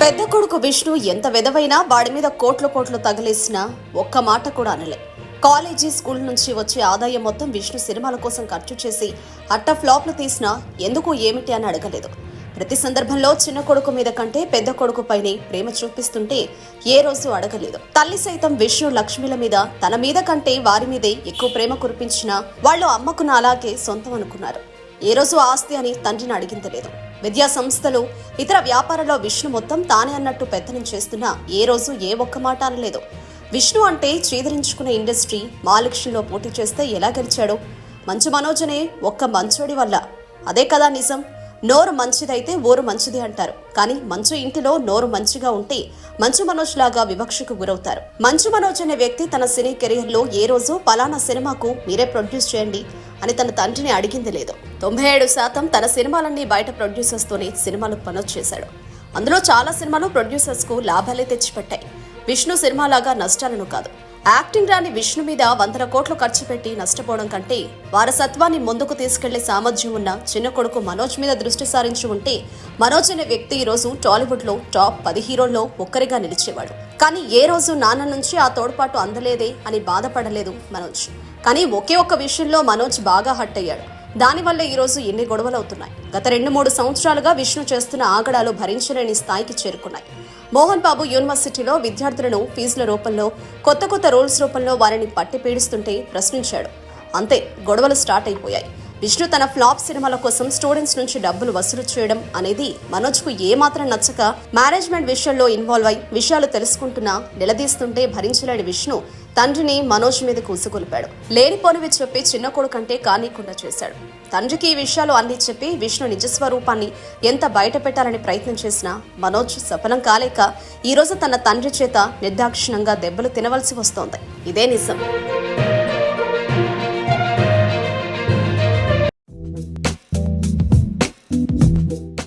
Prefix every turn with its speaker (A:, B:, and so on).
A: పెద్ద కొడుకు విష్ణు ఎంత వెదవైనా వాడి మీద కోట్లు తగిలేసినా ఒక్క మాట కూడా అనలే. కాలేజీ స్కూల్ నుంచి వచ్చే ఆదాయం మొత్తం విష్ణు సినిమాల కోసం ఖర్చు చేసి అట్ట ఫ్లాప్లు తీసినా ఎందుకు ఏమిటి అని అడగలేదు. ప్రతి సందర్భంలో చిన్న కొడుకు మీద కంటే పెద్ద కొడుకు పైనే ప్రేమ చూపిస్తుంటే ఏ రోజు అడగలేదు. తల్లి సైతం విష్ణు లక్ష్మిల మీద తన మీద కంటే వారి మీదే ఎక్కువ ప్రేమ కురిపించినా వాళ్ళు అమ్మకున్న అలాగే సొంతం అనుకున్నారు. ఏ రోజు ఆస్తి అని తండ్రిని అడిగింది లేదు. విద్యా సంస్థలు ఇతర వ్యాపారాల్లో విష్ణు మొత్తం తానే అన్నట్టు పెత్తనం చేస్తున్నా ఏ రోజు ఏ ఒక్క మాట అనలేదు. విష్ణు అంటే చీదరించుకునే ఇండస్ట్రీ మాలక్ష్యంలో పోటీ చేస్తే ఎలా గెలిచాడో మంచు మనోజ్ అనే ఒక్క మంచోడి వల్ల. అదే కదా నిజం. నోరు మంచిదైతే ఊరు మంచిది అంటారు. కానీ మంచు ఇంటిలో నోరు మంచిగా ఉంటే మంచు మనోజ్ లాగా వివక్షకు గురవుతారు. మంచు మనోజ్ అనే వ్యక్తి తన సినీ కెరీర్ లో ఏ రోజు పలానా సినిమాకు మీరే ప్రొడ్యూస్ చేయండి అని తన తండ్రిని అడిగింది లేదు. 97% తన సినిమాలన్నీ బయట ప్రొడ్యూసర్స్ తోనే సినిమాలు పనొచ్చు చేశాడు. అందులో చాలా సినిమాలు ప్రొడ్యూసర్స్ కు లాభాలే తెచ్చిపెట్టాయి. విష్ణు సినిమాలాగా నష్టాలను కాదు. యాక్టింగ్ రాని విష్ణు మీద 100 కోట్లు ఖర్చు పెట్టి నష్టపోవడం కంటే వారసత్వాన్ని ముందుకు తీసుకెళ్లే సామర్థ్యం ఉన్న చిన్న కొడుకు మనోజ్ మీద దృష్టి సారించి ఉంటే మనోజ్ అనే వ్యక్తి ఈ రోజు టాలీవుడ్ లో టాప్ 10 హీరోల్లో ఒక్కరిగా నిలిచేవాడు. కానీ ఏ రోజు నాన్న నుంచి ఆ తోడ్పాటు అందలేదే అని బాధపడలేదు మనోజ్. కానీ ఒకే ఒక్క విషయంలో మనోజ్ బాగా హట్ అయ్యాడు. దానివల్ల ఈ రోజు ఎన్ని గొడవలు అవుతున్నాయి. గత 2-3 సంవత్సరాలుగా విష్ణు చేస్తున్న ఆగడాలు భరించలేని స్థాయికి చేరుకున్నాయి. మోహన్ బాబు యూనివర్సిటీలో విద్యార్థులను ఫీజుల రూపంలో కొత్త రూల్స్ రూపంలో వారిని పట్టి పీడిస్తుంటే ప్రశ్నించాడు. అంతే, గొడవలు స్టార్ట్ అయిపోయాయి. విష్ణు తన ఫ్లాప్ సినిమాల కోసం స్టూడెంట్స్ నుంచి డబ్బులు వసూలు చేయడం అనేది మనోజ్కు ఏమాత్రం నచ్చక మేనేజ్మెంట్ విషయంలో ఇన్వాల్వ్ అయి విషయాలు తెలుసుకుంటున్నా నిలదీస్తుంటే భరించలేని విష్ణు తండ్రిని మనోజ్ మీద కూసుకొలిపాడు. లేనిపోనివి చెప్పి చిన్న కొడుకంటే కానీకుండా చేశాడు. తండ్రికి ఈ విషయాలు అన్ని చెప్పి విష్ణు నిజస్వరూపాన్ని ఎంత బయట పెట్టాలని ప్రయత్నం చేసినా మనోజ్ సఫలం కాలేక ఈ రోజు తన తండ్రి చేత నిర్దాక్షిణ్యంగా దెబ్బలు తినవలసి వస్తోంది. ఇదే నిజం.